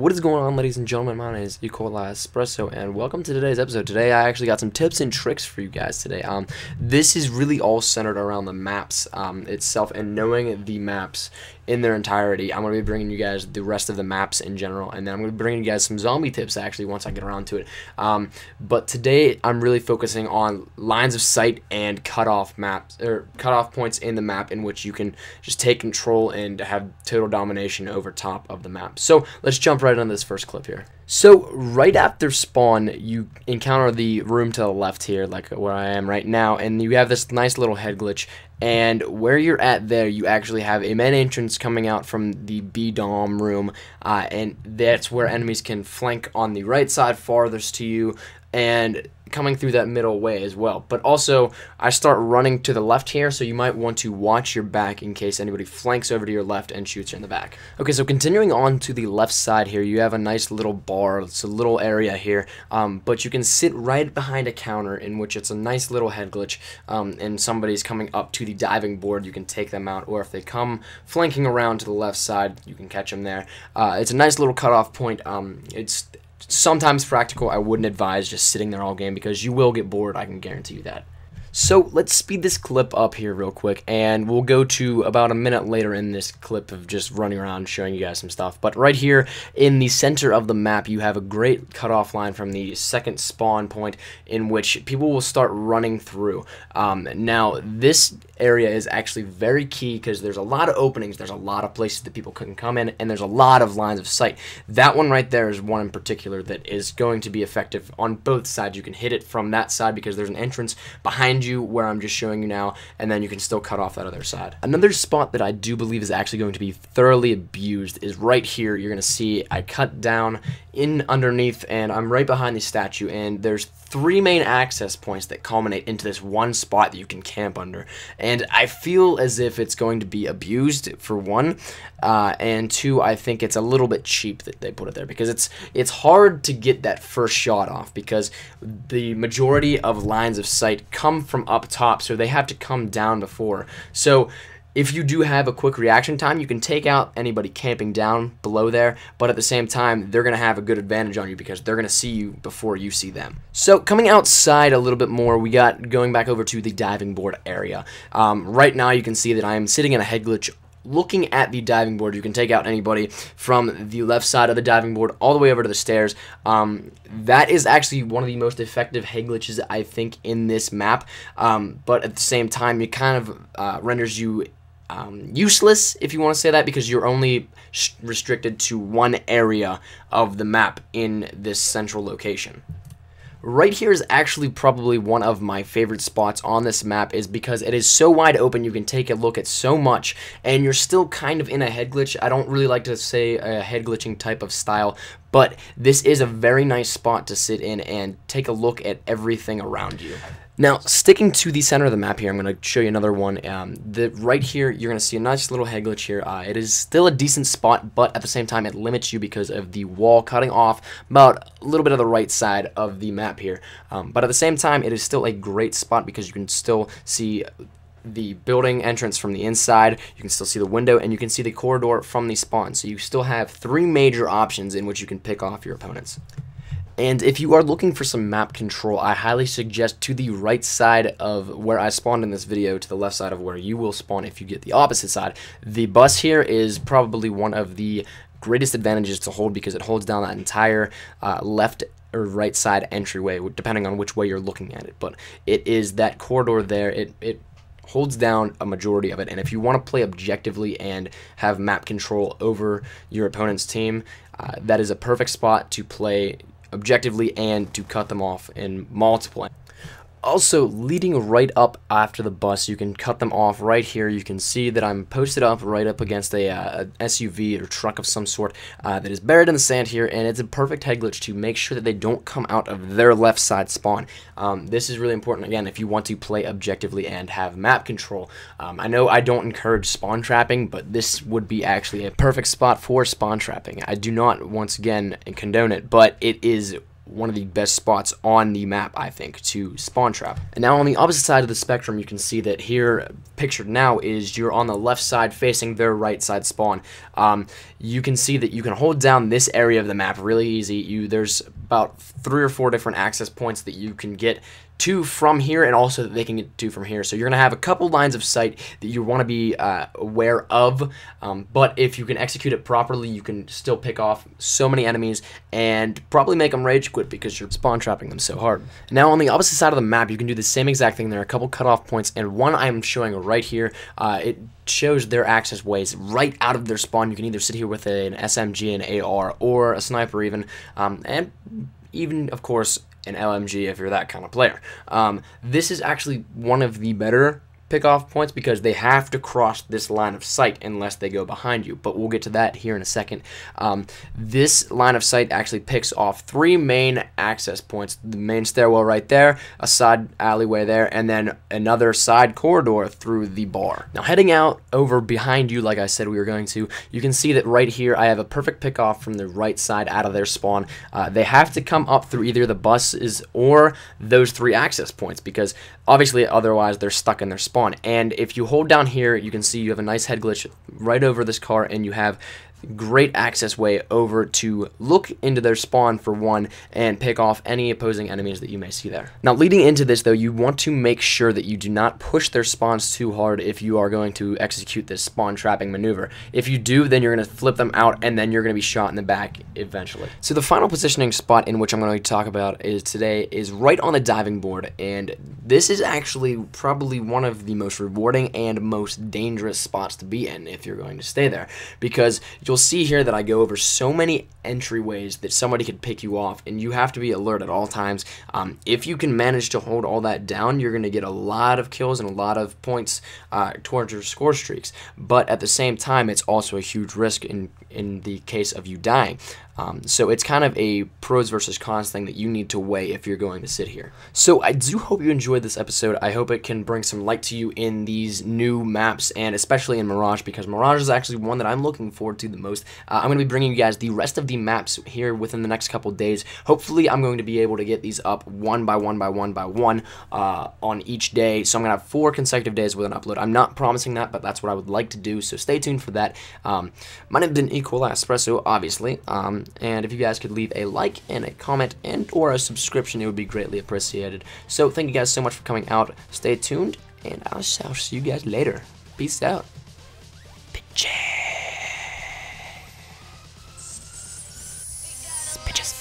What is going on, ladies and gentlemen? My name is Espresso, and welcome to today's episode. Today, I actually got some tips and tricks for you guys today. This is really all centered around the maps itself and knowing the maps in their entirety. I'm going to be bringing you guys the rest of the maps in general, and then I'm going to be bringing you guys some zombie tips actually once I get around to it. But today, I'm really focusing on lines of sight and cutoff maps or cutoff points in the map in which you can just take control and have total domination over top of the map. So let's jump right into this first clip here. So right after spawn, you encounter the room to the left here, like where I am right now, and you have this nice little head glitch. And where you're at there, you actually have a main entrance coming out from the B-Dom room, and that's where enemies can flank on the right side farthest to you, and coming through that middle way as well. But also, I start running to the left here, so you might want to watch your back in case anybody flanks over to your left and shoots you in the back. Okay, so continuing on to the left side here, you have a nice little bar. It's a little area here, but you can sit right behind a counter in which it's a nice little head glitch, and somebody's coming up to the diving board, you can take them out, or if they come flanking around to the left side, you can catch them there. It's a nice little cutoff point. It's sometimes practical. I wouldn't advise just sitting there all game because you will get bored, I can guarantee you that. So let's speed this clip up here real quick, and we'll go to about a minute later in this clip of just running around showing you guys some stuff. But right here in the center of the map, you have a great cutoff line from the second spawn point in which people will start running through. Now this area is actually very key because there's a lot of openings, there's a lot of places that people couldn't come in, and there's a lot of lines of sight. That one right there is one in particular that is going to be effective on both sides. You can hit it from that side because there's an entrance behind you where I'm just showing you now, and then you can still cut off that other side. Another spot that I do believe is actually going to be thoroughly abused is right here. You're going to see I cut down in underneath, and I'm right behind the statue, and there's three main access points that culminate into this one spot that you can camp under. And I feel as if it's going to be abused, for one, and two, I think it's a little bit cheap that they put it there because it's hard to get that first shot off because the majority of lines of sight come from up top, so they have to come down before. So if you do have a quick reaction time, you can take out anybody camping down below there, but at the same time, they're going to have a good advantage on you because they're going to see you before you see them. So coming outside a little bit more, we got going back over to the diving board area. Right now, you can see that I am sitting in a head glitch looking at the diving board. You can take out anybody from the left side of the diving board all the way over to the stairs. That is actually one of the most effective head glitches, I think, in this map, but at the same time, it kind of renders you useless, if you want to say that, because you're only restricted to one area of the map in this central location. Right here is actually probably one of my favorite spots on this map, is because it is so wide open, you can take a look at so much, and you're still kind of in a head glitch. I don't really like to say a head glitching type of style, but this is a very nice spot to sit in and take a look at everything around you. Now, sticking to the center of the map here, I'm going to show you another one. Right here, you're going to see a nice little head glitch here. It is still a decent spot, but at the same time, it limits you because of the wall cutting off about a little bit of the right side of the map here. But at the same time, it is still a great spot because you can still see the building entrance from the inside, you can still see the window, and you can see the corridor from the spawn. So you still have three major options in which you can pick off your opponents. And if you are looking for some map control, I highly suggest to the right side of where I spawned in this video, to the left side of where you will spawn if you get the opposite side. The bus here is probably one of the greatest advantages to hold because it holds down that entire left or right side entryway, depending on which way you're looking at it. But it is that corridor there. It holds down a majority of it, and if you want to play objectively and have map control over your opponent's team, that is a perfect spot to play objectively and to cut them off in multiple. Also, leading right up after the bus, you can cut them off right here. You can see that I'm posted up right up against a SUV or truck of some sort that is buried in the sand here, and it's a perfect head glitch to make sure that they don't come out of their left side spawn. This is really important, again, if you want to play objectively and have map control. I know I don't encourage spawn trapping, but this would be actually a perfect spot for spawn trapping. I do not, once again, condone it, but it is one of the best spots on the map, I think, to spawn trap. And now on the opposite side of the spectrum, you can see that here, pictured now, is you're on the left side facing their right side spawn. You can see that you can hold down this area of the map really easy. There's about 3 or 4 different access points that you can get to from here, and also that they can get to from here. So you're going to have a couple lines of sight that you want to be aware of, but if you can execute it properly, you can still pick off so many enemies and probably make them rage quit because you're spawn trapping them so hard. Now on the opposite side of the map, you can do the same exact thing. There are a couple cutoff points, and one I'm showing right here. It shows their access ways right out of their spawn. You can either sit here with an SMG, an AR, or a sniper even, and even, of course, an LMG if you're that kind of player. This is actually one of the better pick-off points because they have to cross this line of sight unless they go behind you, but we'll get to that here in a second. This line of sight actually picks off 3 main access points: the main stairwell right there, a side alleyway there, and then another side corridor through the bar. Now heading out over behind you, like I said we were going to, you can see that right here I have a perfect pick-off from the right side out of their spawn. They have to come up through either the buses or those 3 access points because obviously otherwise they're stuck in their spawn. And if you hold down here, you can see you have a nice head glitch right over this car, and you have great access way over to look into their spawn for one and pick off any opposing enemies that you may see there. Now leading into this though, you want to make sure that you do not push their spawns too hard if you are going to execute this spawn trapping maneuver. If you do, then you're going to flip them out and then you're going to be shot in the back eventually. So the final positioning spot in which I'm going to talk about today is right on the diving board, and this is actually probably one of the most rewarding and most dangerous spots to be in if you're going to stay there, because you'll see here that I go over so many entryways that somebody could pick you off, and you have to be alert at all times. If you can manage to hold all that down, you're going to get a lot of kills and a lot of points towards your score streaks, but at the same time it's also a huge risk in the case of you dying. So it's kind of a pros versus cons thing that you need to weigh if you're going to sit here. So I do hope you enjoyed this episode. I hope it can bring some light to you in these new maps, and especially in Mirage, because Mirage is actually one that I'm looking forward to the most. I'm going to be bringing you guys the rest of the maps here within the next couple days. Hopefully I'm going to be able to get these up one by one on each day. So I'm going to have 4 consecutive days with an upload. I'm not promising that, but that's what I would like to do, so stay tuned for that. My name is Espresso, obviously. And if you guys could leave a like and a comment and or a subscription, it would be greatly appreciated. So thank you guys so much for coming out. Stay tuned, and I'll see you guys later. Peace out. Bitches. Bitches.